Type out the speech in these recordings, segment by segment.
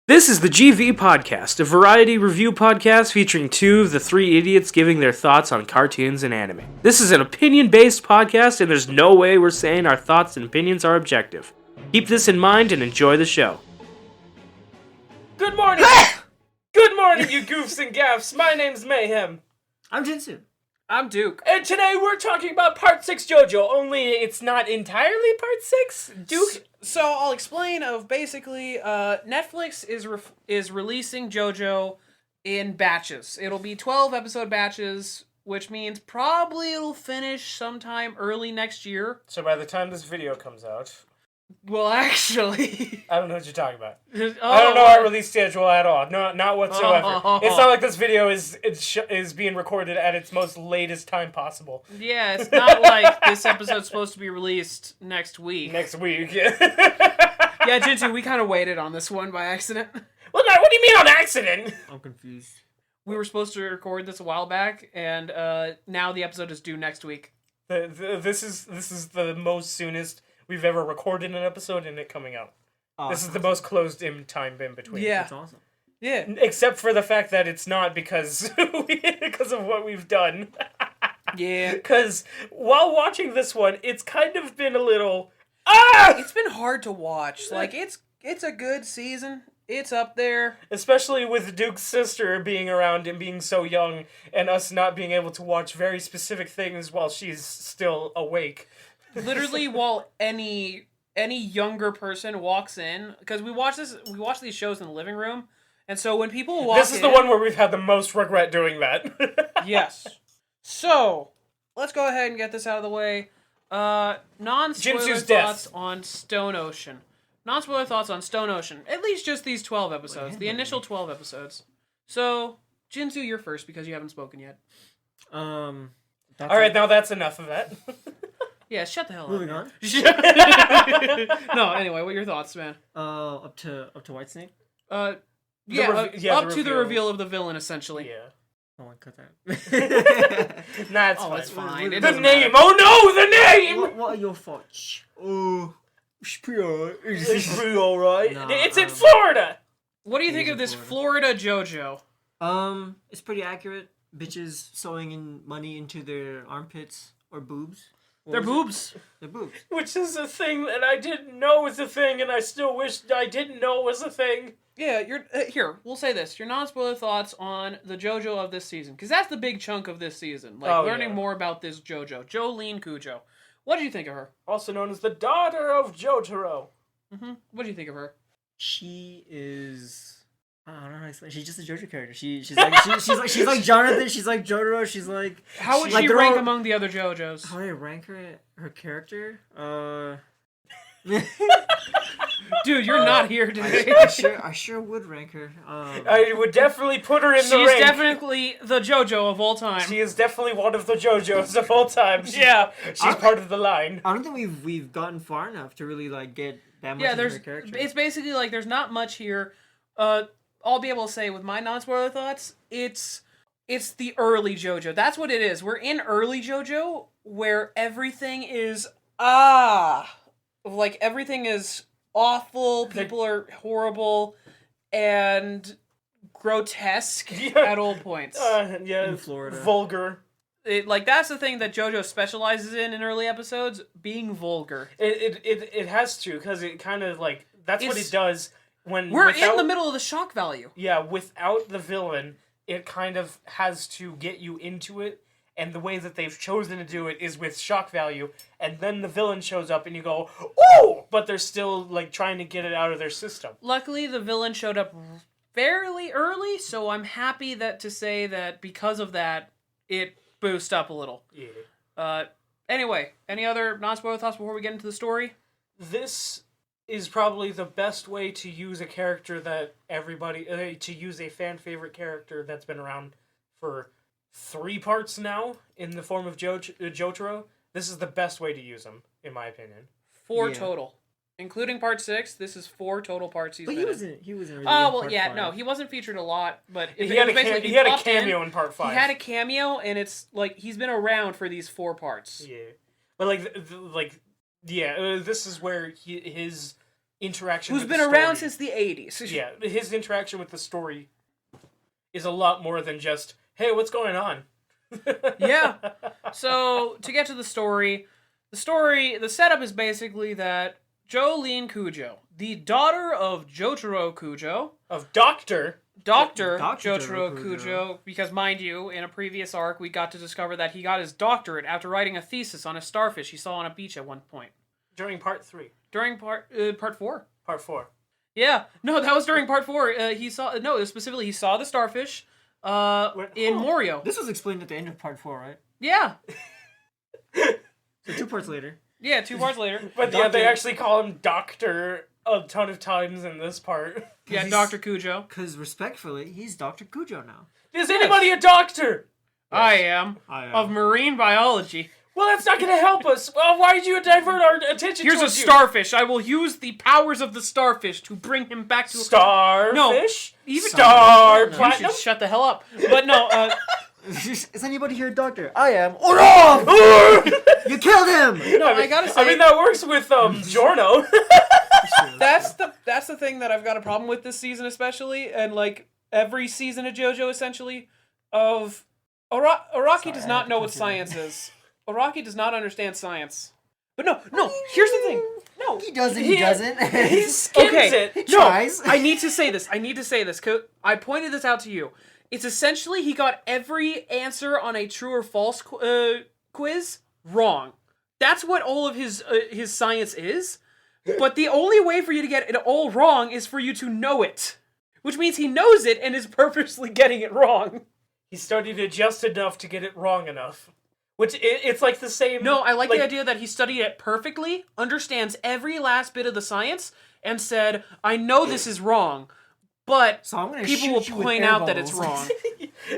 This is the GV Podcast, a variety review podcast featuring two of the three idiots giving their thoughts on cartoons and anime. This is an opinion-based podcast, and there's no way we're saying our thoughts and opinions are objective. Keep this in mind and enjoy the show. Good morning! Good morning, you goofs and gaffs! My name's Mayhem. I'm Jinsu. I'm Duke. And today we're talking about Part 6 JoJo, only it's not entirely Part 6. Duke... So I'll explain of basically, Netflix is releasing JoJo in batches. It'll be 12 episode batches, which means probably it'll finish sometime early next year. So by the time this video comes out... Well, actually... I don't know what you're talking about. Oh, I don't know our release schedule at all. No, not whatsoever. Oh. It's not like this video is being recorded at its most latest time possible. Yeah, it's not like this episode's supposed to be released next week. Next week. Yeah, Jinsu, we kind of waited on this one by accident. What do you mean on accident? I'm confused. We were supposed to record this a while back, and now the episode is due next week. This is the most soonest we've ever recorded an episode and it coming out. Oh, This is the most closed in time in between. Yeah. That's awesome. Yeah. Except for the fact that it's not because of what we've done. Yeah. Because while watching this one, it's kind of been a little... It's been hard to watch. Like, it's a good season. It's up there. Especially with Duke's sister being around and being so young, and us not being able to watch very specific things while she's still awake. Literally, while any younger person walks in, because we watch these shows in the living room, and so when people walk in... This is the one where we've had the most regret doing that. Yes. So, let's go ahead and get this out of the way. Non-spoiler Jinsu's thoughts death. on Stone Ocean. Non-spoiler thoughts on Stone Ocean. At least just these 12 episodes. The initial 12 episodes. So, Jinsu, you're first because you haven't spoken yet. Alright, now that's enough of that. Yeah, shut the hell up. Moving on. No, anyway, what are your thoughts, man? Up to Whitesnake. Up the to the reveal. reveal of the villain, essentially. Yeah. I want to cut that. Nah, it's Oh, fine. it's fine. It The doesn't name! matter. Oh no, the name! What are your thoughts? Oh, it's pretty alright. It's pretty alright. Nah, It's in Florida! What do you think of this Florida JoJo? It's pretty accurate. Bitches sewing in money into their armpits or boobs. They're boobs. They're boobs. Which is a thing that I didn't know was a thing, and I still wish I didn't know was a thing. Yeah, here, we'll say this. Your non-spoiler thoughts on the JoJo of this season. Because that's the big chunk of this season. Like, learning more about this JoJo. Jolene Cujo. What did you think of her? Also known as the daughter of Jotaro. Mm-hmm. What do you think of her? She is... I don't know how to explain. She's just a JoJo character. She's like Jonathan. She's like Jotaro. She's like... How would like she they're rank all- among the other JoJos? How do I rank her character? Dude, you're not here today. I sure would rank her. I would definitely put her in the She's rank. definitely the JoJo of all time. She is definitely one of the JoJos of all time. Yeah. She's part of the line. I don't think we've gotten far enough to really like get that much Yeah, into her character. it's basically like there's not much here. I'll be able to say with my non-spoiler thoughts, it's the early JoJo. That's what it is. We're in early JoJo where everything is like everything is awful, people are horrible and grotesque at all points. Yeah, In Florida. Vulgar. That's the thing that JoJo specializes in early episodes, being vulgar. It has to, because it kind of like that's what it does when We're in the middle of the shock value. Yeah, without the villain, it kind of has to get you into it, and the way that they've chosen to do it is with shock value, and then the villain shows up and you go, "Ooh!" But they're still like trying to get it out of their system. Luckily, the villain showed up fairly early, so I'm happy to say that because of that, it boosted up a little. Yeah. Anyway, any other non-spoiler thoughts before we get into the story? This is probably the best way to use a character that everybody... to use a fan-favorite character that's been around for 3 parts now, in the form of Jotaro. This is the best way to use him, in my opinion. 4 Yeah. total. Including part 6, this is 4 total parts he's But been in. he wasn't really Oh, in well, part yeah, 5. no, he wasn't featured a lot, but... He had a cameo in part 5. He had a cameo, and it's, like, he's been around for these 4 parts. Yeah. But, this is where his interaction who's with been the around story- since the 80s. Yeah, his interaction with the story is a lot more than just, hey, what's going on? Yeah. So, to get to the setup is basically that Jolene Cujo, the daughter of Jotaro Kujo, Of Dr. Dr. Dr. Jotaro Jotaro Kujo, because mind you, in a previous arc, we got to discover that he got his doctorate after writing a thesis on a starfish he saw on a beach at one point. During part 3. During part 4. Part 4. Yeah, no, that was during part 4. He saw it was specifically he saw the starfish in Morio. This was explained at the end of part 4, right? Yeah, So 2 parts later. yeah, 2 parts later. But yeah, they Doctor- actually call him Doctor a ton of times in this part. Yeah, He's- Dr. Cujo. Because respectfully, he's Dr. Cujo now. Is anybody a doctor? I am of marine biology. Well, that's not going to help us. Well, why did you divert our attention Here's a towards you? starfish. I will use the powers of the starfish to bring him back to Starfish? even Star You Platinum? should shut the hell up. But no, Is anybody here a doctor? I am. Oh no! You killed him! no, I gotta say, I mean, that works with Giorno. that's the thing that I've got a problem with this season, especially, and like every season of JoJo, essentially, of Araki does not know what science is. Araki does not understand science. But no. Here's the thing. No, He doesn't. He doesn't. He skims okay. it. No, tries. I need to say this. 'Cause I pointed this out to you. It's essentially he got every answer on a true or false quiz wrong. That's what all of his science is. But the only way for you to get it all wrong is for you to know it. Which means he knows it and is purposely getting it wrong. He studied it just enough to get it wrong enough. Which, it's like the same... No, I like the idea that he studied it perfectly, understands every last bit of the science, and said, I know this is wrong, but So I'm gonna people will shoot you with point air out that it's bubbles.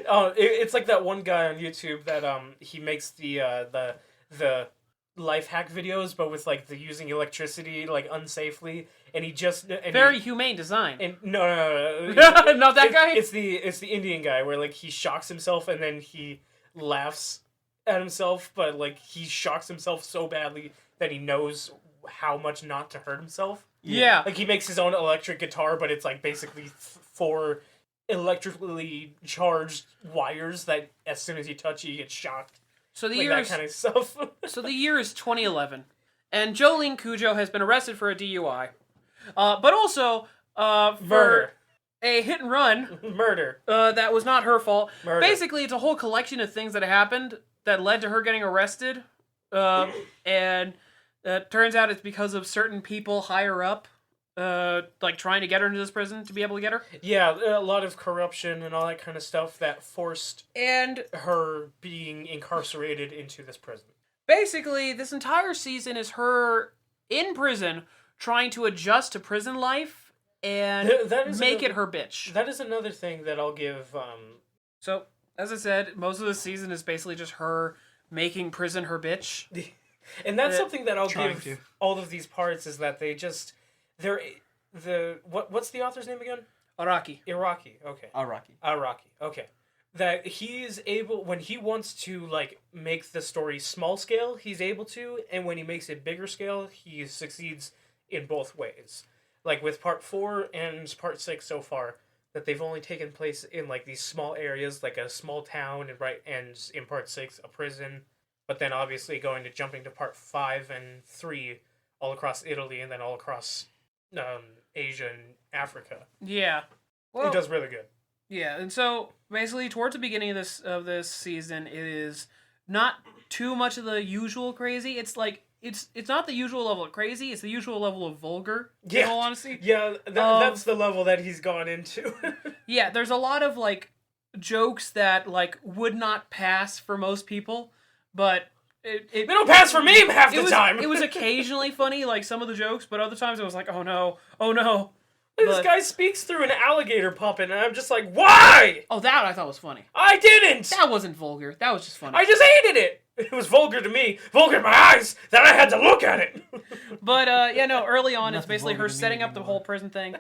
wrong. It's like that one guy on YouTube that he makes the life hack videos, but with like the using electricity like unsafely, and he just Very humane design. and no. Not that guy? It's the Indian guy where like he shocks himself and then he laughs at himself, but like he shocks himself so badly that he knows how much not to hurt himself. Yeah. Like he makes his own electric guitar, but it's like basically 4 electrically charged wires that as soon as you touch it, you get shocked. So the Like year that is kind of stuff. so the year is 2011, and Jolene Cujo has been arrested for a DUI, but also for Murder. a hit and run Murder. that was not her fault. Murder. Basically, it's a whole collection of things that happened that led to her getting arrested, and turns out it's because of certain people higher up, like trying to get her into this prison to be able to get her. Yeah, a lot of corruption and all that kind of stuff that forced And her being incarcerated into this prison. basically, this entire season is her in prison trying to adjust to prison life and That is make it another- her bitch. That is another thing that I'll give. So, as I said, most of the season is basically just her making prison her bitch. And that's something that I'll Trying give to. all of these parts is that what's the author's name again? Araki. Iraqi. Okay. Araki. Okay. That he's able, when he wants to like make the story small scale, he's able to, and when he makes it bigger scale, he succeeds in both ways. Like with part 4 and part 6 so far, that they've only taken place in like these small areas, like a small town, and in part 6 a prison, but then obviously jumping to part 5 and 3 all across Italy and then all across Asia and Africa. Yeah. It Well, does really good. yeah, and so basically towards the beginning of this season, it is not too much of the usual crazy. It's like it's not the usual level of crazy. It's the usual level of vulgar. Yeah. In all honesty. Yeah, that's the level that he's gone into. Yeah, there's a lot of like jokes that like would not pass for most people, but They don't pass for me half the time. It was occasionally funny, like some of the jokes, but other times it was like, oh no. This But- guy speaks through an alligator puppet, and I'm just like, why? Oh, that I thought was funny. I didn't! That wasn't vulgar. That was just funny. I just hated it! It was vulgar to me, vulgar in my eyes, that I had to look at it! But yeah, no. Early on, it's Nothing basically vulgar her to me setting up the anymore. whole prison thing,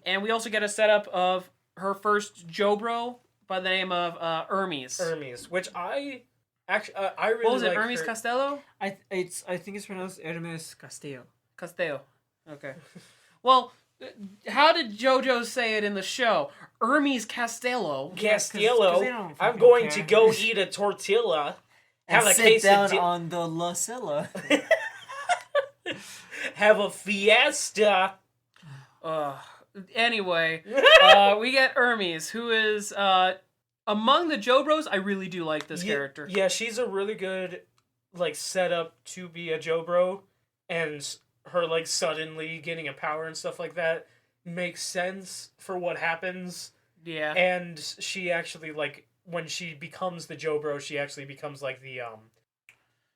and we also get a setup of her first Jobro by the name of Hermes. Hermes, which I really What was it? like Hermes her- Castello? I think it's pronounced Hermes Castillo. Castello. Okay. Well, how did Jojo say it in the show? Hermes Castello. Castillo, they don't I'm fucking going care. to go eat a tortilla. And Have a sit down quesadilla. on the La Silla. Have a fiesta. Anyway, we get Hermes, who is among the Jobros. I really do like this character. Yeah, she's a really good setup to be a Jobro, and her suddenly getting a power and stuff like that makes sense for what happens. Yeah. And she actually when she becomes the Jobro, she actually becomes the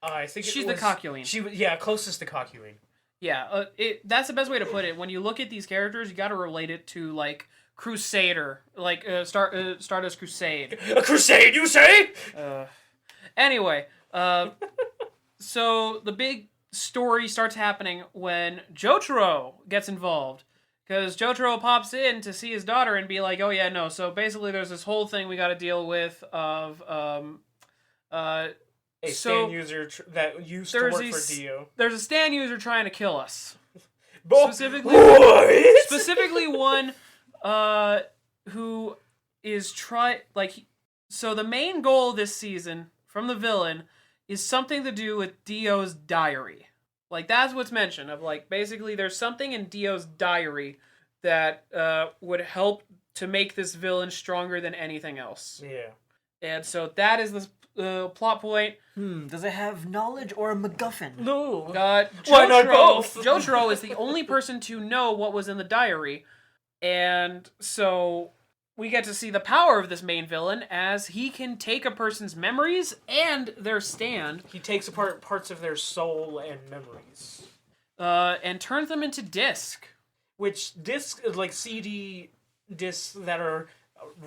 I think she's the Cocuine. Closest to Cocuine. Yeah, that's the best way to put it. When you look at these characters, you got to relate it to Crusader, Stardust Crusade. A crusade, you say? Anyway, so the big story starts happening when Jotaro gets involved. Because Jotaro pops in to see his daughter and be like, oh yeah, no, so basically there's this whole thing we got to deal with of, A stand user that used to work for Dio. There's a stand user trying to kill us. Specifically one who is so the main goal this season from the villain is something to do with Dio's diary. That's what's mentioned of basically there's something in Dio's diary that would help to make this villain stronger than anything else. Yeah. And so that is the plot point. Does it have knowledge or a MacGuffin? No. Why not both? Jotaro is the only person to know what was in the diary. And so we get to see the power of this main villain as he can take a person's memories and their stand. He takes apart parts of their soul and memories. And turns them into disc. Which discs, CD discs that are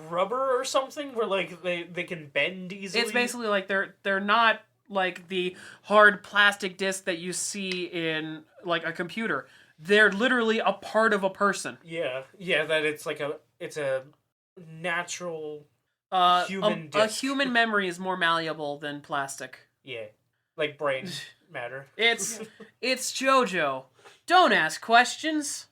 rubber or something, where they can bend easily. It's basically they're not the hard plastic disc that you see in a computer. They're literally a part of a person. Yeah, that it's a natural human disc. A human memory is more malleable than plastic. Yeah, like brain matter. It's Jojo. Don't ask questions.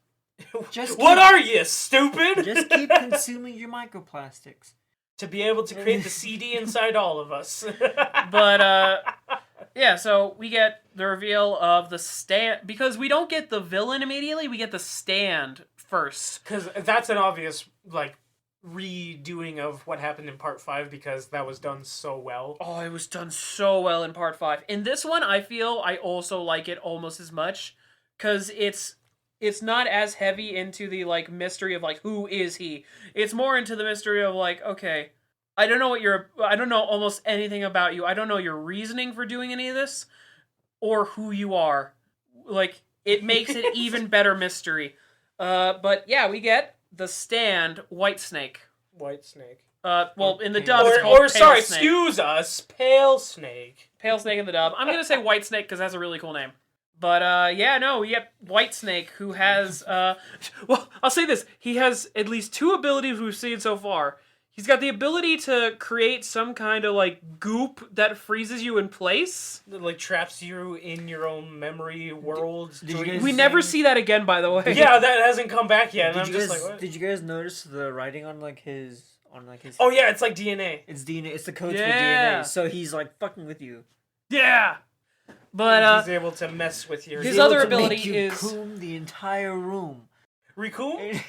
What are you, stupid? Just keep consuming your microplastics. To be able to create the CD inside all of us. But, yeah, so we get the reveal of the stand. Because we don't get the villain immediately, we get the stand first. Because that's an obvious, redoing of what happened in Part 5, because that was done so well. Oh, it was done so well in Part 5. In this one, I feel I also like it almost as much. Because it's not as heavy into the mystery of who is he. It's more into the mystery of okay, I don't know almost anything about you. I don't know your reasoning for doing any of this or who you are. It makes it even better mystery. But yeah, we get the stand Whitesnake. Whitesnake. Well, in the dub it's called Pale Snake. Excuse us, Pale Snake. Pale Snake in the dub. I'm going to say Whitesnake because that's a really cool name. But, we get Whitesnake, who has, well, I'll say this. He has at least 2 abilities we've seen so far. He's got the ability to create some kind of, goop that freezes you in place. That, traps you in your own memory world. We never see that again, by the way. Yeah, that hasn't come back yet. What? Did you guys notice the writing on, his... Oh, yeah, it's like DNA. It's DNA. It's the codes for DNA. So he's, fucking with you. Yeah! But he's able to mess with your. His other ability is coom the entire room. Recoom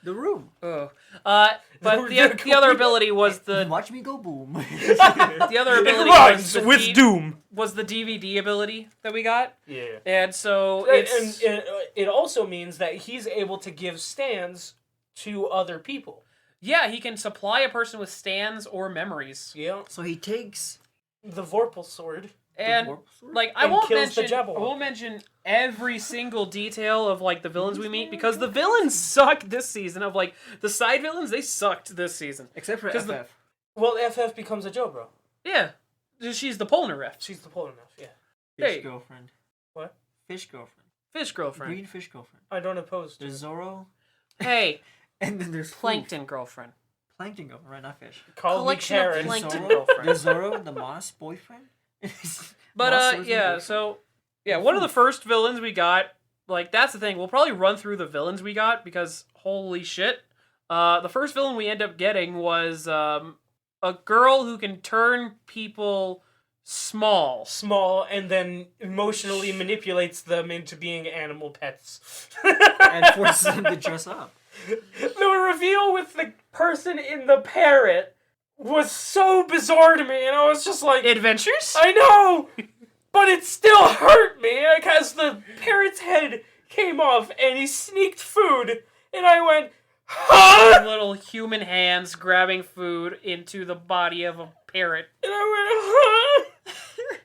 the room. Oh, but the other ability was the. Watch me go boom. The other ability was with Doom. Was the DVD ability that we got? Yeah. And so it also means that he's able to give stands to other people. Yeah, he can supply a person with stands or memories. Yeah. So he takes the Vorpal sword. And I won't mention every single detail of the villains we meet because the villains suck this season. Of the side villains, they sucked this season. Except for FF. Well, FF becomes a Jobro. Yeah, she's the Polnar ref. She's the Polnar ref. Yeah. Fish girlfriend. What? Fish girlfriend. Fish girlfriend. Green fish girlfriend. I don't oppose. There's Zoro. Hey. And then there's Plankton girlfriend. Plankton girlfriend, right? Not fish. Collection of Plankton girlfriend. There's Zoro, the Moss boyfriend. But one of the first villains we got like, that's the thing. We'll probably run through the villains we got, because holy shit. The first villain we end up getting was a girl who can turn people small, and then emotionally manipulates them into being animal pets. And forces them to dress up. The reveal with the person in the parrot was so bizarre to me, and I was just like... Adventures? I know! But it still hurt me, because the parrot's head came off, and he sneaked food, and I went... Huh? Little human hands grabbing food into the body of a parrot. And I went, huh?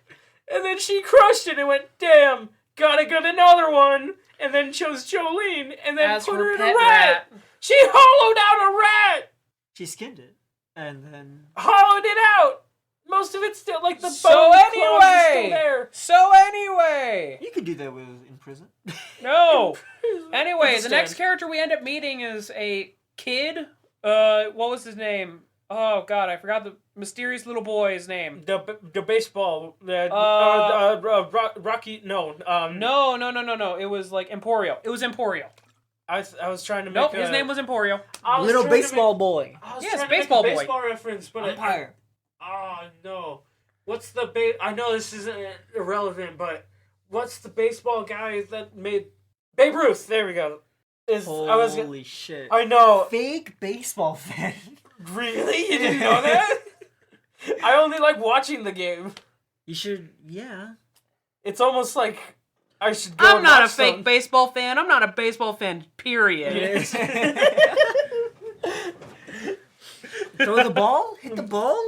And then she crushed it and went, damn, gotta get another one. And then chose Jolene and then As put her her in pet a rat. She hollowed out a rat. She skinned it. And then... Hollowed it out. Most of it's still, like, the So bone anyway. is still there. So anyway. You could do that in prison. No. Anyway, the Understand. next character we end up meeting is a kid. What was his name? Oh god, I forgot the mysterious little boy's name. The baseball. Rocky. No. No. It was like Emporio. It was Emporio. I was trying to make. Nope, his name was Emporio. Little baseball boy. Yes, baseball boy. Baseball reference, but Umpire. Oh, no. What's the I know this isn't irrelevant, but what's the baseball guy that made... Babe Ruth, there we go. Holy shit. I know. Fake baseball fan. Really? You didn't know that? I only like watching the game. You should, yeah. It's almost like I should go I'm and not a watch fake some. baseball fan. I'm not a baseball fan, period. Throw the ball? Hit the ball?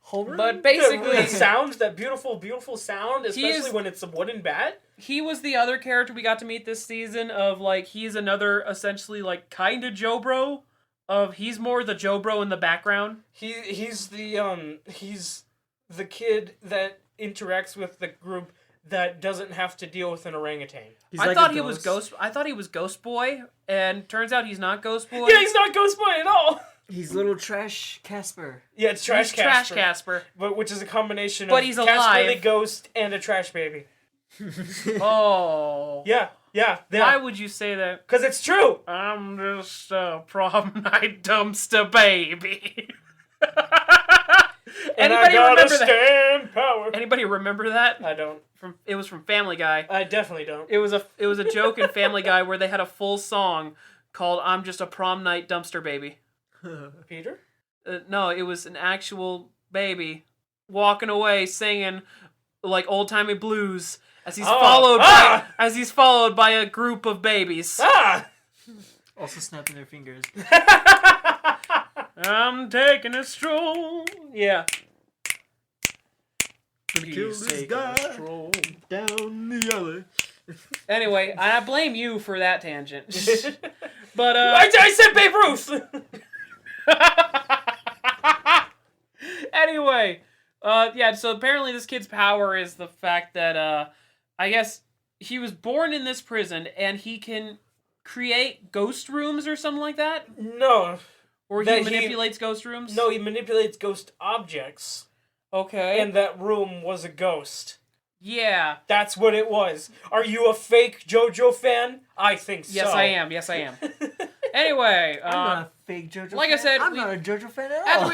Homer? But basically... That sound, that beautiful, beautiful sound, especially is- when it's a wooden bat. He was the other character we got to meet this season of, like, he's another, essentially, like, kind of Joe Bro. He's more the Joe Bro in the background. He's the kid that interacts with the group that doesn't have to deal with an orangutan. I thought he was Ghost Boy, and turns out he's not Ghost Boy. Yeah, he's not Ghost Boy at all. He's little trash Casper. Yeah, it's Trash He's Casper. Trash Casper. But which is a combination But of he's Casper alive. the Ghost and a trash baby. Oh. Yeah. Why would you say that? Because it's true. I'm just a prom night dumpster baby. And Anybody I gotta remember that? stand power. Anybody remember that? I don't. It was from Family Guy. I definitely don't. It was a joke in Family Guy where they had a full song called "I'm Just a Prom Night Dumpster Baby." Peter? No, it was an actual baby walking away singing like old-timey blues as he's followed by a group of babies. Also snapping their fingers. I'm taking a stroll. Yeah. He's taking a stroll down the alley. Anyway, I blame you for that tangent. But I said Babe Ruth. Anyway, yeah, so apparently this kid's power is the fact that, I guess he was born in this prison and he can create ghost rooms or something like that? No. Or he manipulates ghost rooms? No, he manipulates ghost objects. Okay. And that room was a ghost. Yeah. That's what it was. Are you a fake Jojo fan? I think so. Yes, I am. Anyway, I'm not a fake JoJo like fan. I said, I'm not a JoJo fan at all.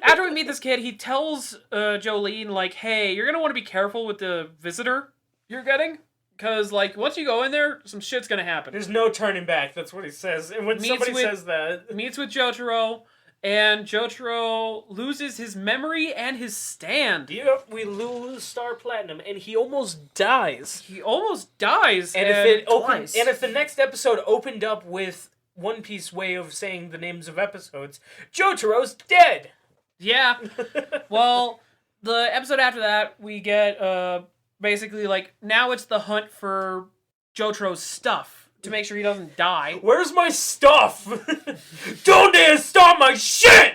After we meet this kid, he tells Jolene, like, hey, you're going to want to be careful with the visitor you're getting. Because, like, once you go in there, some shit's going to happen. There's no turning back. That's what he says. And when somebody says that... Meets with Jotaro, and Jotaro loses his memory and his stand. Yep, we lose Star Platinum, and he almost dies. He almost dies. And if the next episode opened up with One Piece way of saying the names of episodes, Jotaro's dead. Yeah. Well, the episode after that, we get basically like now it's the hunt for Jotaro's stuff to make sure he doesn't die. Where's my stuff? Don't dare stop my shit!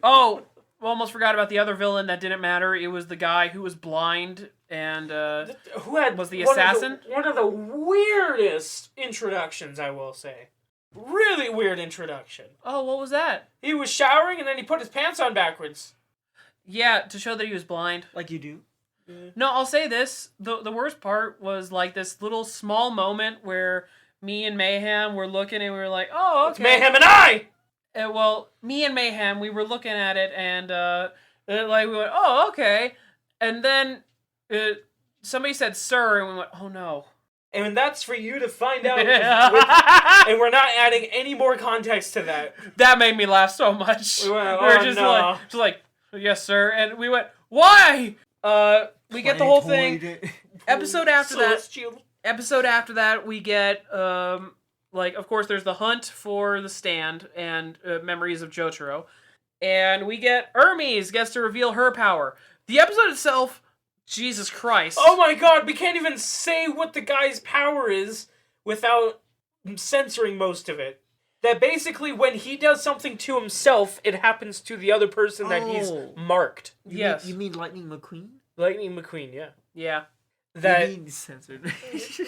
Oh, almost forgot about the other villain that didn't matter. It was the guy who was blind and was the assassin. One of the weirdest introductions, I will say. Really weird introduction. Oh, what was that? He was showering and then he put his pants on backwards. Yeah, to show that he was blind. Like you do. No, I'll say this. The worst part was like this little small moment where me and Mayhem were looking and we were like, oh, okay. It's Mayhem and I! Well, me and Mayhem, we were looking at it and like we went, oh, okay. And then somebody said sir and we went, oh no. And that's for you to find out. Yeah. And we're not adding any more context to that. That made me laugh so much. We went, were just like, yes, sir. And we went, why? We get the whole thing. Episode after that, we get, like, of course, there's the hunt for the stand and memories of Jotaro. And we get Hermes gets to reveal her power. The episode itself, Jesus Christ. Oh my god, we can't even say what the guy's power is without censoring most of it. That basically when he does something to himself, it happens to the other person that he's marked. Yes. You mean Lightning McQueen? Lightning McQueen, yeah. Yeah. That You mean censored.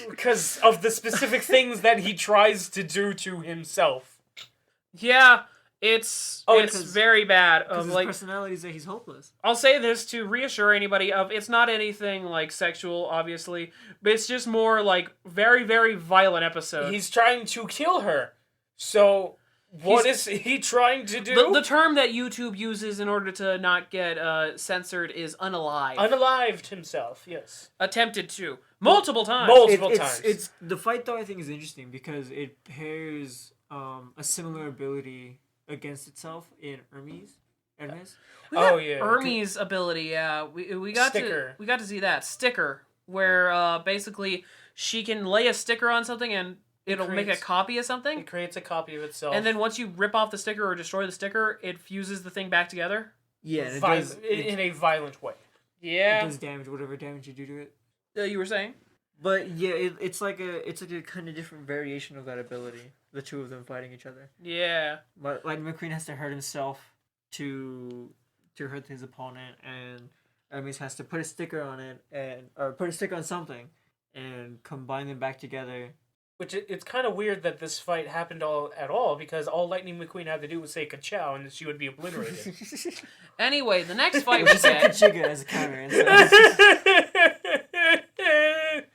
because of the specific things that he tries to do to himself. Yeah. It's very bad. Because his Like, personality is that he's hopeless. I'll say this to reassure anybody of it's not anything like sexual, obviously, but it's just more like very, very violent episode. He's trying to kill her. So what is he trying to do? The term that YouTube uses in order to not get censored is unalive. Unalived himself, yes. Attempted to. Multiple times. Times. It's the fight though I think is interesting because it pairs a similar ability against itself in Hermes. Yeah. Hermes' ability, yeah. We got to see that. Sticker, where basically she can lay a sticker on something and it'll make a copy of something. It creates a copy of itself. And then once you rip off the sticker or destroy the sticker, it fuses the thing back together. Yeah, and in a violent way. Yeah. It does damage, whatever damage you do to it. You were saying? But yeah, it's like a kind of different variation of that ability. The two of them fighting each other. Yeah. But like McQueen has to hurt himself to hurt his opponent, and Hermes has to put a sticker on it or put a sticker on something and combine them back together. Which it's kind of weird that this fight happened at all because all Lightning McQueen had to do was say "ka-chow" and she would be obliterated. Anyway, the next fight we said get. Kachiga as a counter.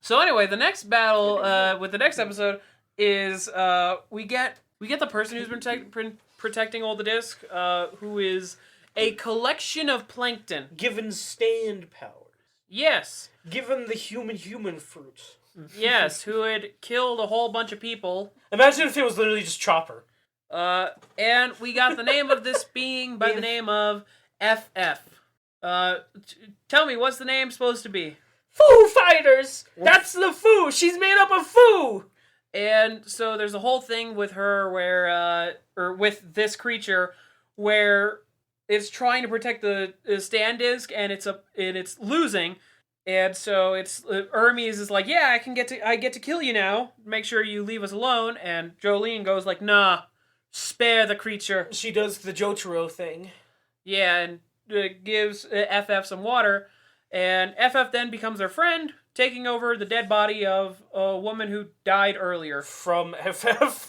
So anyway, the next battle with the next episode is we get the person who's been protecting all the disc, who is a collection of plankton. Given stand powers. Yes. Given the human fruit. Yes, who had killed a whole bunch of people. Imagine if it was literally just Chopper. And we got the name of this being by the name of FF. Tell me, what's the name supposed to be? Foo Fighters! That's the Foo! She's made up of Foo! And so there's a whole thing with her where, or with this creature, where it's trying to protect the stand disc and it's losing. And so it's Hermes is like, yeah, I get to kill you now. Make sure you leave us alone. And Jolene goes like, nah, spare the creature. She does the Jotaro thing. Yeah, and gives FF some water. And FF then becomes their friend, taking over the dead body of a woman who died earlier. From FF.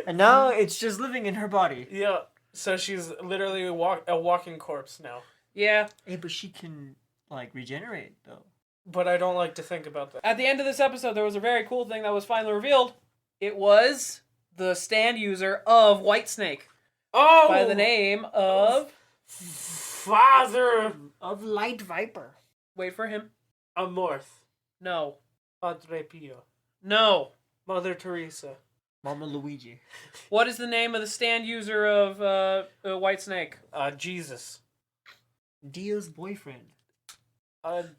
And now it's just living in her body. Yeah, so she's literally a walking corpse now. Yeah. Hey, but she can, like, regenerate, though. But I don't like to think about that. At the end of this episode, there was a very cool thing that was finally revealed. It was the stand user of Whitesnake. Oh! By the name of... Father of Light Viper. Wait for him. Amorth. No. Padre Pio. No. Mother Teresa. Mama Luigi. What is the name of the stand user of Whitesnake? Jesus. Dio's boyfriend.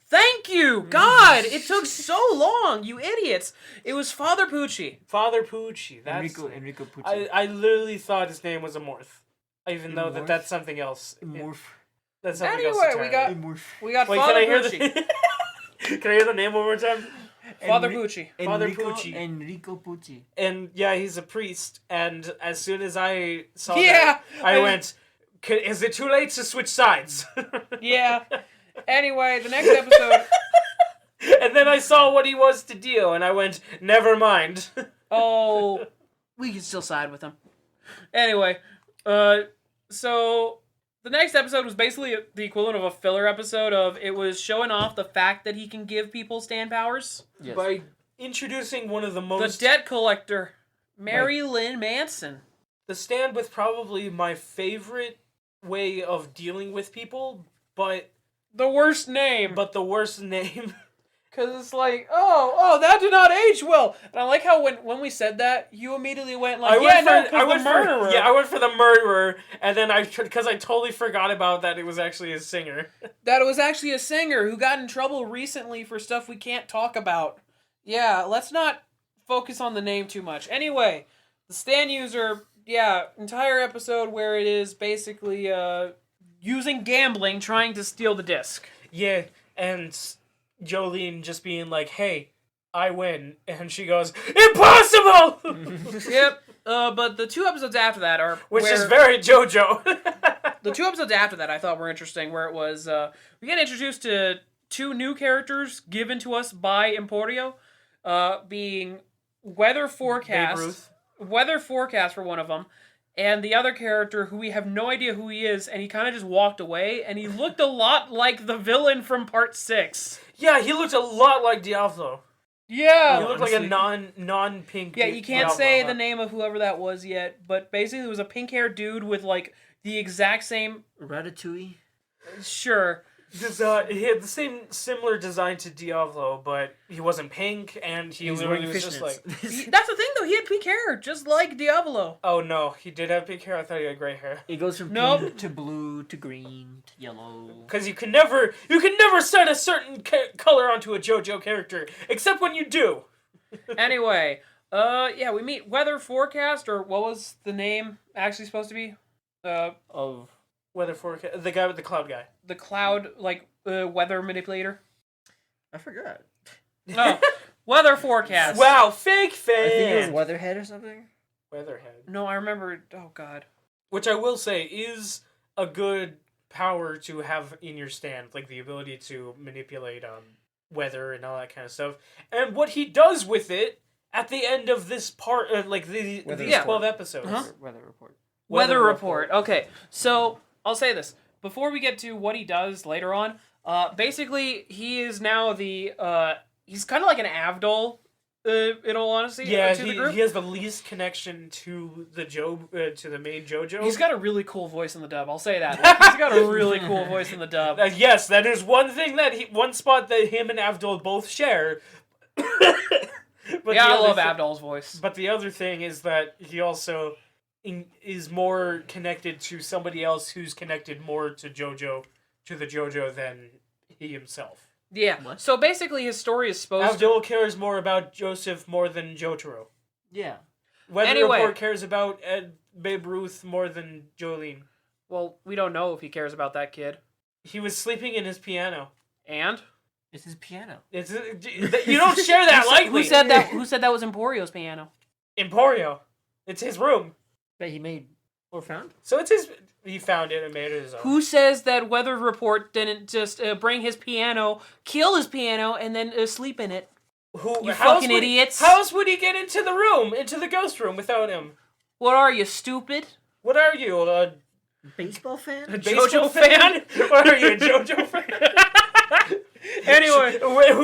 Thank you! God! It took so long, you idiots! It was Father Pucci. Father Pucci. That's Enrico Pucci. I literally thought his name was Amorth. Even though that's something else. Morph. That's something anyway, else. we got Wait, Father Pucci. Can I hear the name one more time? Father Pucci. Father Pucci. Enrico Pucci. And yeah, he's a priest. And as soon as I saw that, I went, is it too late to switch sides? Yeah. Anyway, the next episode... And then I saw what he was to Dio, and I went, never mind. Oh, we can still side with him. Anyway, so The next episode was basically the equivalent of a filler episode of it was showing off the fact that he can give people stand powers. Yes. By introducing one of the most... The debt collector, Mary Lynn Manson. The Stand with probably my favorite way of dealing with people, but... The worst name. But the worst name... Because it's like, oh, that did not age well. And I like how when we said that, you immediately went like, I went for the murderer, and then because I totally forgot about that it was actually a singer. That it was actually a singer who got in trouble recently for stuff we can't talk about. Yeah, let's not focus on the name too much. Anyway, the Stand user, entire episode where it is basically using gambling, trying to steal the disc. Yeah, and Jolene just being like, hey, I win. And she goes, impossible! Yep. But the 2 episodes after that are... Which is very Jojo. The 2 episodes after that I thought were interesting, where it was... we get introduced to 2 new characters given to us by Emporio, being Weather Forecast. Weather Forecast for one of them, and the other character who we have no idea who he is, and he kind of just walked away, and he looked a lot like the villain from Part 6. Yeah, he looked a lot like Diablo. Yeah. He looked like a non-pink Yeah, you can't say the name of whoever that was yet, but basically it was a pink-haired dude with, like, the exact same... Ratatouille? Sure. He had the same similar design to Diablo, but he wasn't pink, and he literally was just like... That's the thing, though. He had pink hair, just like Diablo. Oh, no. He did have pink hair. I thought he had gray hair. It goes from pink to blue to green to yellow. Because you can never set a certain color onto a JoJo character, except when you do. Anyway, we meet Weather Forecast, or what was the name actually supposed to be? Of Weather Forecast, the guy with the cloud guy. The cloud, weather manipulator? I forgot. No, Weather Forecast. Wow, fake fan! I think it was Weatherhead or something? Weatherhead. No, I remember, oh god. Which I will say is a good power to have in your stand, like the ability to manipulate weather and all that kind of stuff. And what he does with it at the end of this part, these 12 episodes. Weather Report. Weather Report. Okay, so I'll say this. Before we get to what he does later on, basically he is now he's kind of like an Avdol, in all honesty, to the group. He has the least connection to the to the main JoJo. He's got a really cool voice in the dub, I'll say that. He's got a really cool voice in the dub. Yes, that is one spot that him and Avdol both share. I love Avdol's voice. But the other thing is that he also... is more connected to somebody else who's connected more to the JoJo than he himself. Yeah. What? So basically his story is supposed Abdul cares more about Joseph more than Jotaro. Yeah. Weather Report cares about Babe Ruth more than Jolene. Well, we don't know if he cares about that kid. He was sleeping in his piano. And? It's his piano. You don't share that lightly. Who said that was Emporio's piano? Emporio. It's his room. That he made or found? So it's his... He found it and made it his own. Who says that Weather Report didn't just bring his piano, kill his piano, and then sleep in it? You fucking idiots. How else would he get into the room, into the ghost room without him? What are you, stupid? What are you, a baseball fan? A JoJo fan? Or are you a JoJo fan? Anyway,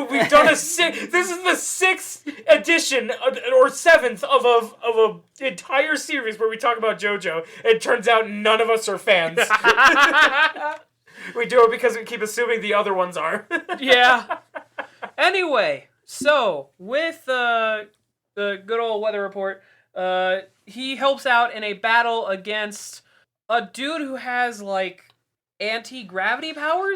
we've done this is the 6th edition or 7th of a entire series where we talk about JoJo. It turns out none of us are fans. We do it because we keep assuming the other ones are. Yeah. Anyway, so with the good old Weather Report, he helps out in a battle against a dude who has anti-gravity powers.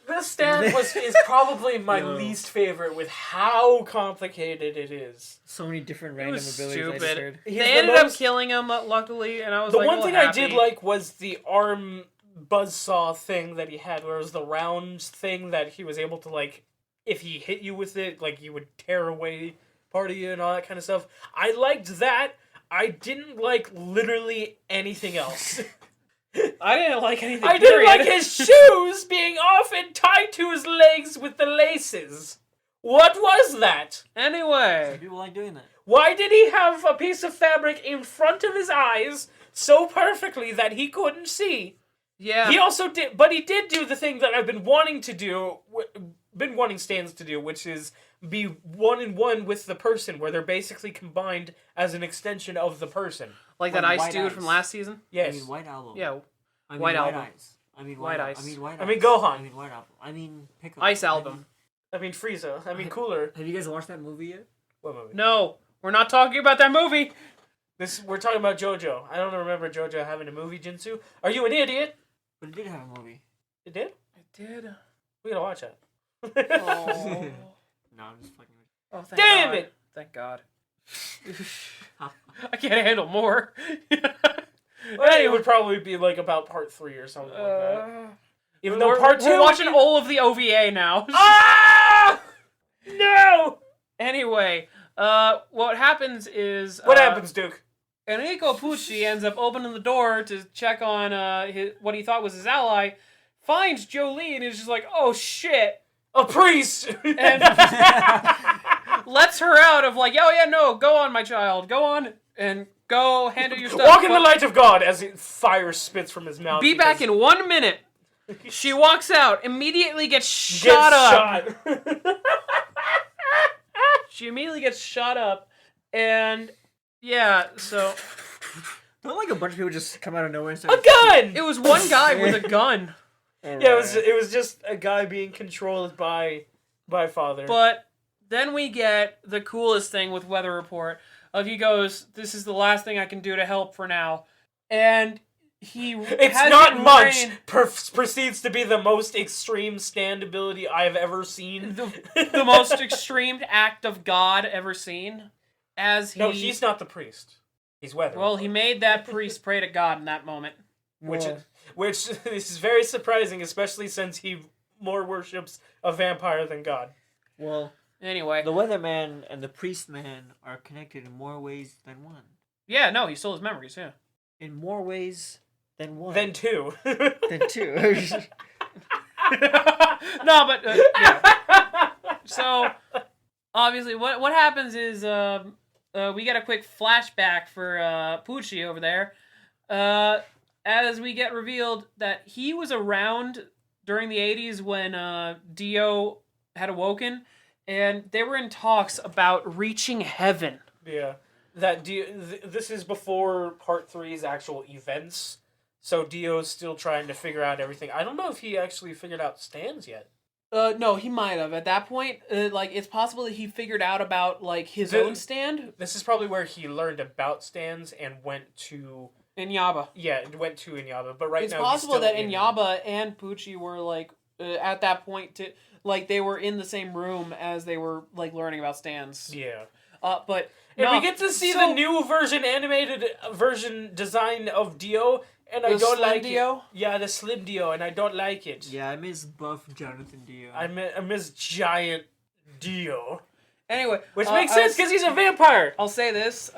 This stand is probably my least favorite with how complicated it is. So many different random abilities. Stupid. I just heard. They ended up killing him, luckily, and I was the one thing I did like was the arm buzzsaw thing that he had, where it was the round thing that he was able to if he hit you with it, you would tear away part of you and all that kind of stuff. I liked that. I didn't like literally anything else. I didn't like anything. I didn't like his shoes being off and tied to his legs with the laces. What was that? Anyway. Some people like doing that. Why did he have a piece of fabric in front of his eyes so perfectly that he couldn't see? Yeah. He also did, but he did do the thing that I've been wanting to do, been wanting Stans to do, which is be 1-in-1 with the person, where they're basically combined as an extension of the person. Like Like that ice White dude Eyes. from last season? Yes. I mean, White Album. Yeah. I mean, White White Album. Eyes. I mean, White White Ice. I mean, White I mean, Eyes. Gohan. I mean, White Apple. I mean, Pickle. Ice Album. I mean, Frieza. I mean, Cooler. Have you guys watched that movie yet? What movie? No, we're not talking about that movie. We're talking about Jojo. I don't remember Jojo having a movie, Jinsu. Are you an idiot? But it did have a movie. It did? I did. We gotta watch that. Oh, No, I'm just fucking with oh thank Damn God. it! Thank God. you. I can't handle more. Well, it would probably be like about part 3 or something like that. Even though we're, part 2 we're watching would be... all of the OVA now. Ah! No! Anyway, what happens is What happens, Duke? Enrico Pucci ends up opening the door to check on what he thought was his ally, finds Jolie and is just like, oh shit, A priest! and lets her out of like, oh yeah, no, go on, my child, go on and go handle your stuff. Walk in the light of God as fire spits from his mouth. Be back in 1 minute. She walks out, immediately gets Gets shot up. shot. She immediately gets shot up, and yeah, so Don't like a bunch of people just come out of nowhere and A start... gun! it was one guy with a gun. Yeah, it was just a guy being controlled by Father. But then we get the coolest thing with Weather Report. He goes, "This is the last thing I can do to help for now," and he it's has not it much. rain- Proceeds to be the most extreme stand ability I've ever seen. the most extreme act of God ever seen. As he, No, he's not the priest. He's Weather. well, he made that priest pray to God in that moment. which is very surprising, especially since he more worships a vampire than God. Well, Anyway, the Weatherman and the Priest Man are connected in more ways than one. yeah, no, he stole his memories. Yeah. In more ways than one. Then 2. Than two. No, but yeah. So obviously, what happens is we get a quick flashback for Pucci over there, as we get revealed that he was around during the 80s when Dio had awoken, and they were in talks about reaching heaven. Yeah. This is before part 3's actual events, so Dio's still trying to figure out everything. I don't know if he actually figured out stands yet. No, he might have at that point. Like, it's possible that he figured out about like his own stand This is probably where he learned about stands and went to... in Yaba. Yeah, went to Inyaba, but right It's now possible he's still that Inyaba and Pucci were like at that point like they were in the same room as they were like learning about stands. Yeah. But And no, we get to see the new animated version design of Dio, and I The don't slim like Dio? it. Yeah, the slim Dio, and I don't like it. Yeah, I miss buff Jonathan Dio. I miss giant Dio. Anyway, Which makes sense because he's a vampire. I'll say this.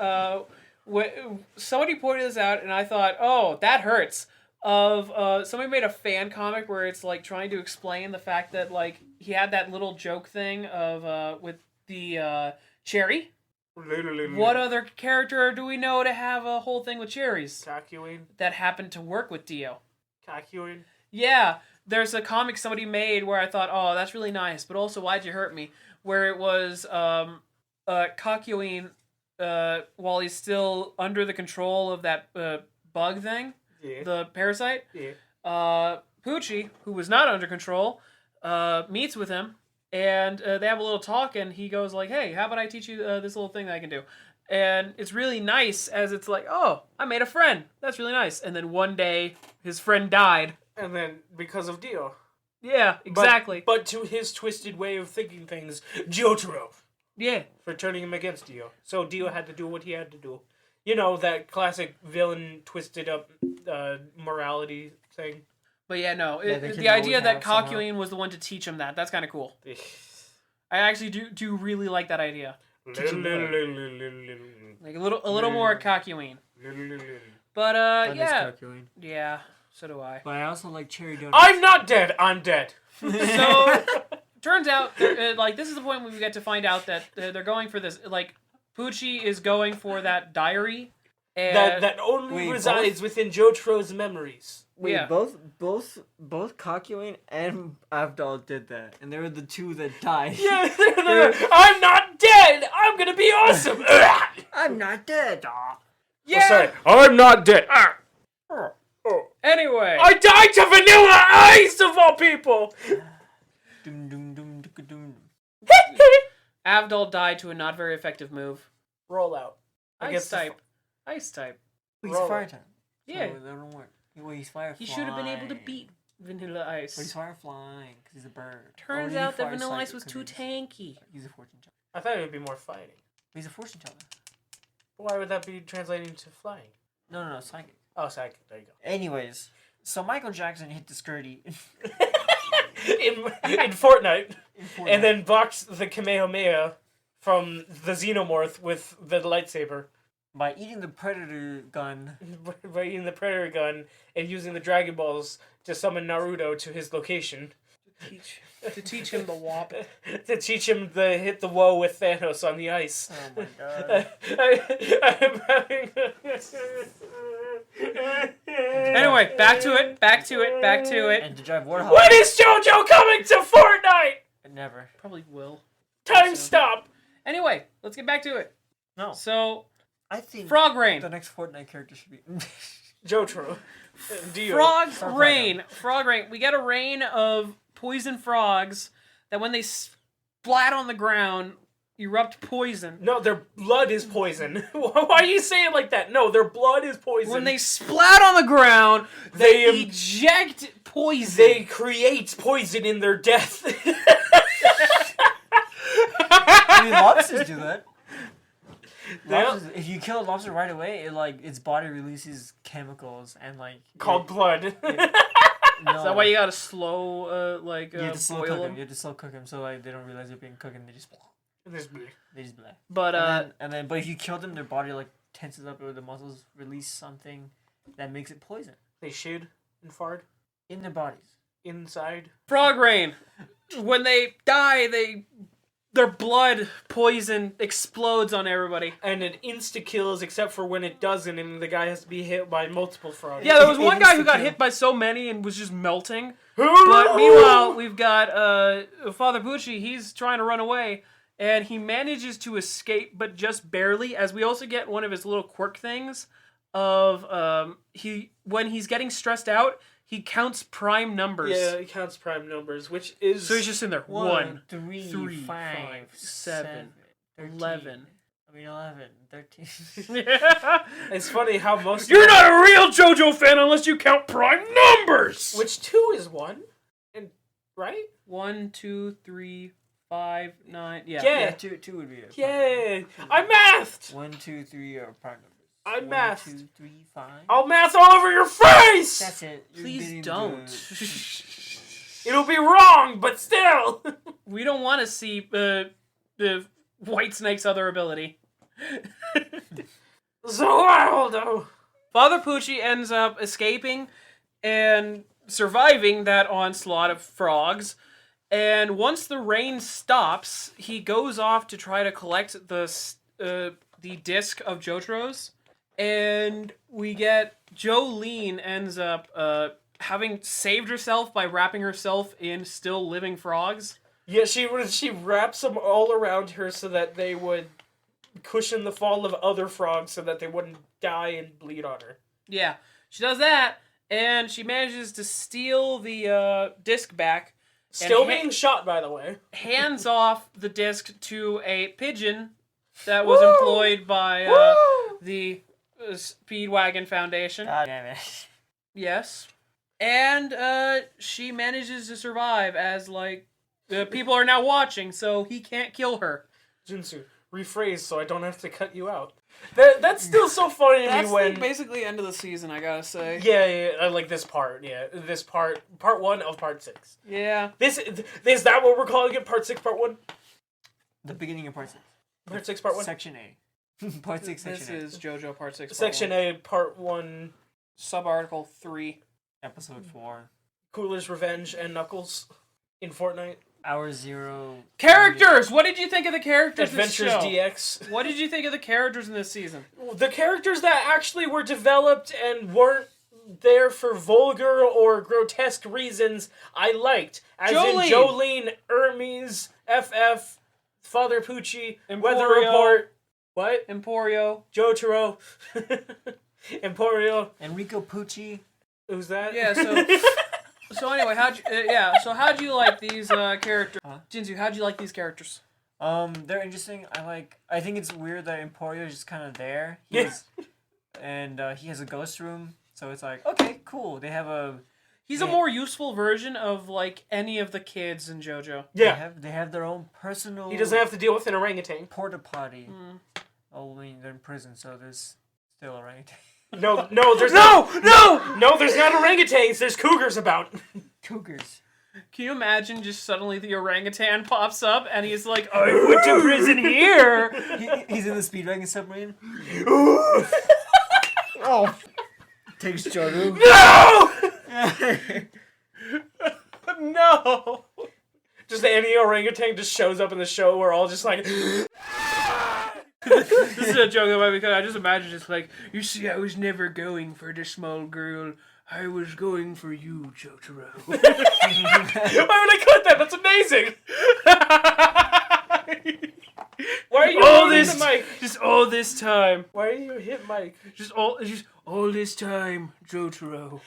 Somebody pointed this out, and I thought, oh, that hurts. Somebody made a fan comic where it's like trying to explain the fact that like he had that little joke thing of with the cherry. What other character do we know to have a whole thing with cherries Kakyoin? that happened to work with Dio? Kakyoin? Yeah, there's a comic somebody made where I thought, oh, that's really nice, but also, why'd you hurt me? Where it was Kakyoin, while he's still under the control of that bug thing, Yeah. the parasite, Yeah. Pucci, who was not under control, meets with him, and they have a little talk, and he goes like, hey, how about I teach you this little thing that I can do? And it's really nice, as it's like, oh, I made a friend. That's really nice. And then one day, his friend died. And then because of Dio. Yeah, exactly. But to his twisted way of thinking things, Jotaro. Yeah. For turning him against Dio. So Dio had to do what he had to do. You know, that classic villain twisted up morality thing. But yeah, no. Yeah, they The can idea always that have somehow. Kakyoin was the one to teach him that's kind of cool. I actually do really like that idea. Like a little more Kakyoin. But I miss yeah. Kakyoin. Yeah, so do I. But I also like cherry donuts. I'm not dead, I'm dead. So turns out like this is the point where we get to find out that they're going for this, like Pucci is going for that diary And that only Wait, resides within Jotro's memories. Wait, Yeah. both Kakyoin and Avdol did that, and they were the two that died. Yeah, I'm not dead. I'm gonna be awesome. I'm not dead. yeah. Oh, sorry, I'm not dead. Anyway, I died to Vanilla Ice of all people. Dum, dum, dum, dum, dum. Avdol died to a not very effective move. Roll out. Ice type. Ice type. He's Roll fire it. type. Yeah. So that don't work. Well, he's fire He flying. should have been able to beat Vanilla But he's Ice. fire flying because he's a bird. Turns Or is he out that fire Vanilla Ice psychic was 'cause too he's- tanky. He's a fortune teller. I thought it would be more fighting. He's a fortune teller. Why would that be translating to flying? No, psychic. Oh, psychic. There you go. Anyways, so Michael Jackson hit the skirty in Fortnite, in Fortnite. and then boxed the Kamehameha from the Xenomorph with the lightsaber by eating the predator gun. by using the Predator gun and using the Dragon Balls to summon Naruto to his location To teach him the wop. to teach him the hit the woe with Thanos on the ice. Oh my god. I'm having. Anyway, back to it. And to drive Warthog. When is JoJo coming to Fortnite? Never. Probably will. Time stop. Anyway, let's get back to it. No. So, I think Frog Rain. the next Fortnite character should be. Jotaro. Dio. Frog Frog Rain. Frog Rain. We get a rain of poison frogs that when they splat on the ground, erupt poison. No, their blood is poison. Why are you saying it like that? No, their blood is poison. When they splat on the ground, they They, eject poison. they create poison in their death. I mean, lobsters do that. They- Lobsters, if you kill a lobster right away, it its body releases chemicals and Called blood. No, Is that why you gotta slow, you have to slow boil cook them. them? You have to slow cook them so they don't realize they're being cooked and they just bleh. But But if you kill them, their body tenses up or the muscles release something that makes it poison They shit and fart in their bodies. inside. Frog Rain. When they die, their blood poison explodes on everybody. And it insta-kills except for when it doesn't and the guy has to be hit by multiple frogs. Yeah, there was one guy who got Insta-kill. hit by so many and was just melting. But meanwhile, we've got Father Pucci. He's trying to run away, and he manages to escape, but just barely. As we also get one of his little quirk things of when he's getting stressed out, he counts prime numbers. Yeah, it counts prime numbers, which is... So he's just in there. 1, 3, 3, 5, 7, 13, 11. 11, 13. It's funny how most... You're not a real JoJo fan unless you count prime numbers. Which 2 is 1? And right? 1, 2, 3, 5, 9. Yeah. Yeah. Two would be it. Yeah. I mathed! 1, 2, 3 are prime numbers. I 1, mathed. 2, 3, 5. I'll math all over your face! That's it. You're Please getting don't. It'll be wrong, but still! We don't want to see the White Snake's other ability. So wild, though. Father Pucci ends up escaping and surviving that onslaught of frogs. And once the rain stops, he goes off to try to collect the disc of Jotaro's. And we get Jolene ends up having saved herself by wrapping herself in still living frogs. Yeah, she wraps them all around her so that they would cushion the fall of other frogs so that they wouldn't die and bleed on her. Yeah, she does that, and she manages to steal the disc back. Still being shot, by the way. Hands off the disc to a pigeon that was Woo! employed by Woo! the Speedwagon Foundation. God damn it. Yes. And she manages to survive as, the people are now watching, so he can't kill her. Junsu, rephrase so I don't have to cut you out. That's still so funny to me when... basically end of the season, I gotta say. Yeah, I like this part, yeah. This part 1 of part 6. Yeah. Is that what we're calling it? Part 6, part 1? The beginning of part 6. Part 6, part 1? Section A. Part 6, This section A. is JoJo Part 6. Section A, part 1. Subarticle 3. Episode 4. Cooler's Revenge and Knuckles in Fortnite. Hour Zero. Characters! What did you think of the characters Adventures in this show? DX. What did you think of the characters in this season? The characters that actually were developed and weren't there for vulgar or grotesque reasons, I liked. As Jolene. in Jolene, Hermes, FF, Father Pucci, Weather Emporio. Report. What? Emporio. Jotaro. Emporio. Enrico Pucci. Who's that? Yeah, so anyway, how'd you like these characters? Jinzu, how'd you like these characters? They're interesting. I think it's weird that Emporio is just kind of there. And he has a ghost room, so it's like, okay, cool. They have a... He's a more useful version of, like, any of the kids in JoJo. Yeah. They have their own personal... He doesn't have to deal with an orangutan. porta potty. Oh, I mean, they're in prison, so there's still orangutan. No, there's No! there's not orangutans. There's cougars about. Cougars. Can you imagine just suddenly the orangutan pops up and he's like, I went to prison here! He's in the Speedwagon submarine. Oh, Takes Jojo. no! No! Just any orangutan just shows up in the show. We're all just like. This is a joke about because I just imagine just like, you see, I was never going for the small girl. I was going for you, Jotaro. Why would I cut that? That's amazing. Why are you holding the mic? Just all this time. Why are you hit Mike? Just all this time, Jotaro.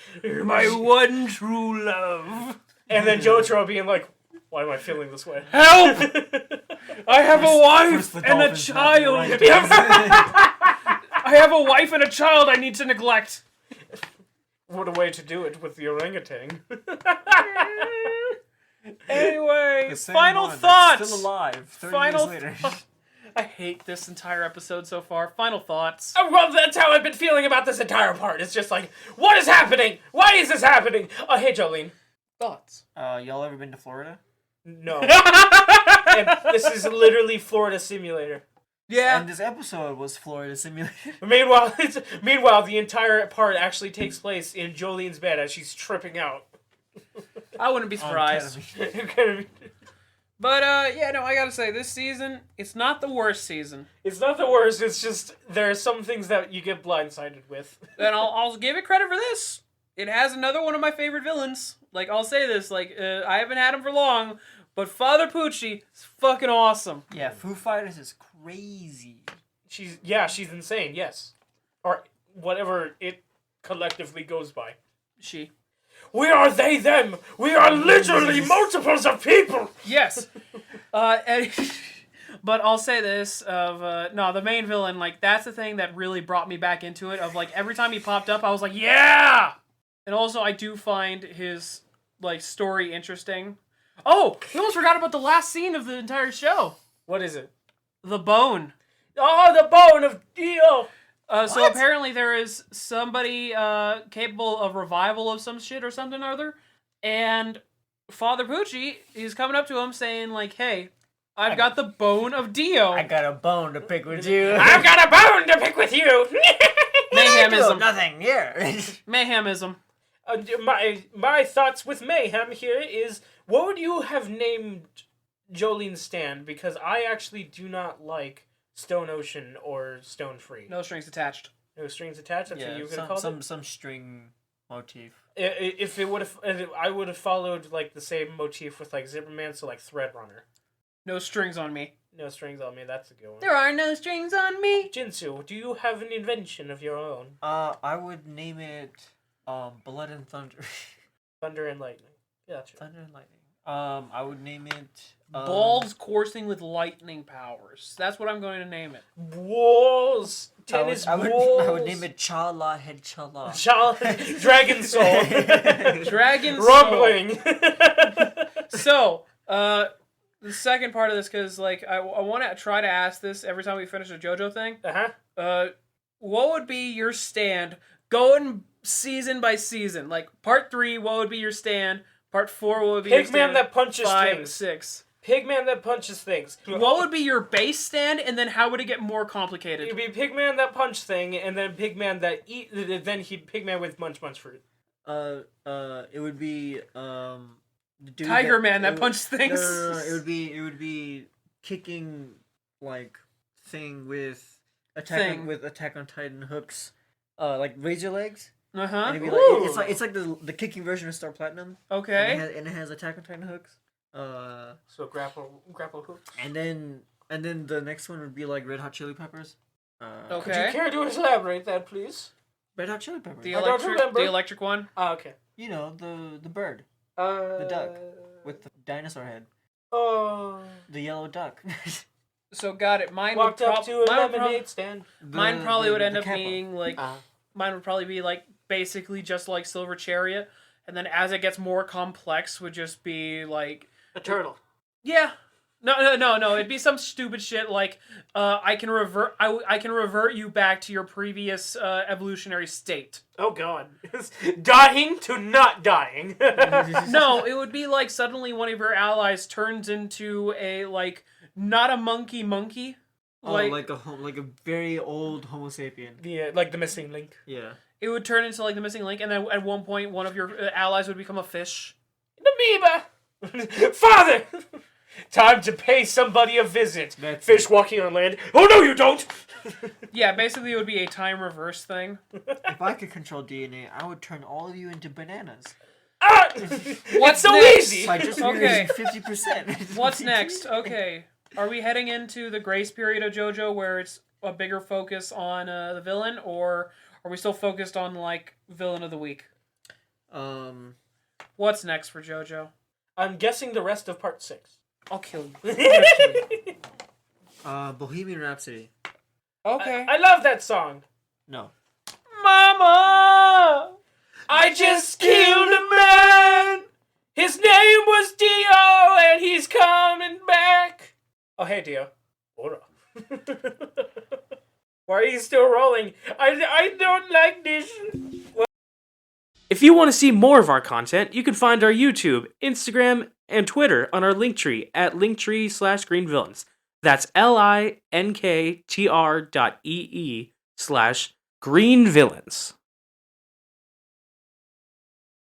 My one true love. And then Jotaro being like, "Why am I feeling this way? Help! I have a wife First the and a dolphins, child. not the I have a wife and a child I need to neglect." What a way to do it with the orangutan." Anyway, The same final one that's thoughts. Still alive. 30 Final years later. I hate this entire episode so far. Final thoughts. Oh, well, that's how I've been feeling about this entire part. It's just like, what is happening? Why is this happening? Oh, hey, Jolene. Thoughts. Y'all ever been to Florida? No. And this is literally Florida Simulator. Yeah. And this episode was Florida Simulator. Meanwhile, the entire part actually takes place in Jolene's bed as she's tripping out. I wouldn't be surprised. But, I gotta say, this season, it's not the worst season. It's not the worst, it's just, there are some things that you get blindsided with. And I'll give it credit for this. It has another one of my favorite villains. Like, I'll say this, I haven't had him for long, but Father Pucci is fucking awesome. Yeah, Foo Fighters is crazy. She's insane, yes. Or whatever it collectively goes by. She. We are they, them! We are literally multiples of people! Yes. But I'll say this, the main villain, that's the thing that really brought me back into it, of, every time he popped up, I was like, yeah! And also, I do find his, story interesting. Oh! We almost forgot about the last scene of the entire show. What is it? The bone. Oh, the bone of Dio! So apparently there is somebody capable of revival of some shit or something or other, and Father Pucci is coming up to him saying, hey, I've got the bone of Dio. I got a bone to pick with you. I've got a bone to pick with you! Mayhemism. Nothing here. Mayhemism. My thoughts with Mayhem here is, what would you have named Jolene's stand? Because I actually do not like Stone Ocean or Stone Free. No strings attached. No strings attached? That's what you were going to call it? Some string motif. If it would have... I would have followed, the same motif with, Zipperman, so, Thread Runner. No strings on me. No strings on me, that's a good one. There are no strings on me. Jinsu, do you have an invention of your own? I would name it Blood and Thunder. Thunder and Lightning. Gotcha. Thunder and Lightning. I would name it Balls coursing with lightning powers. That's what I'm going to name it. Walls! Tennis balls! I would name it Chala Head Chala. Dragon Soul! Dragon Soul. Rumbling! So, the second part of this, because, I want to try to ask this every time we finish a JoJo thing. Uh-huh. What would be your stand going season by season? Part 3, what would be your stand? Part 4, what would be your stand? Pigman that punches 5, things. 6. Pigman that punches things. What would be your base stand, and then how would it get more complicated? It'd be Pigman that punch thing, and then Pigman that eat. Then he'd Pigman with munch fruit. It would be the dude Tiger Man that it would- punches things. No. It would be kicking like thing with Attack on Titan hooks, like razor legs. Uh-huh. And it'd be like it's like the kicking version of Star Platinum. Okay. And it has Attack on Titan hooks. So grapple hook. And then the next one would be like Red Hot Chili Peppers. Okay. Could you care to elaborate that, please? Red Hot Chili Peppers. The I don't remember. the electric one. Ah, okay. You know the bird The duck. with the dinosaur head. Oh. The yellow duck. So got it. Mine Walked would up to a lemonade stand. Mine probably would end up kappa. being like mine would probably be like basically just like Silver Chariot, and then as it gets more complex would just be like A turtle. yeah. No. It'd be some stupid shit like I can revert you back to your previous evolutionary state. Oh god. Dying to not dying. No, it would be like suddenly one of your allies turns into a like not a monkey. like a very old Homo sapien. Yeah, like the missing link. Yeah. It would turn into like the missing link, and then at one point one of your allies would become a fish. An amoeba. Father. Time to pay somebody a visit. Fish walking on land. Oh no, you don't. Yeah, basically it would be a time reverse thing. If I could control DNA, I would turn all of you into bananas. Ah! What's so next? easy. By just Okay. using 50%. What's next? Okay. Are we heading into the grace period of JoJo where it's a bigger focus on the villain, or are we still focused on like villain of the week? What's next for JoJo? I'm guessing the rest of part 6. I'll kill you. Bohemian Rhapsody. Okay. I love that song. No. Mama, I just killed a man. His name was Dio, and he's coming back. Oh, hey, Dio. Hold up. Why are you still rolling? I don't like this. If you want to see more of our content, you can find our YouTube, Instagram, and Twitter on our Linktree at linktree/greenvillains. That's linktr.ee/greenvillains.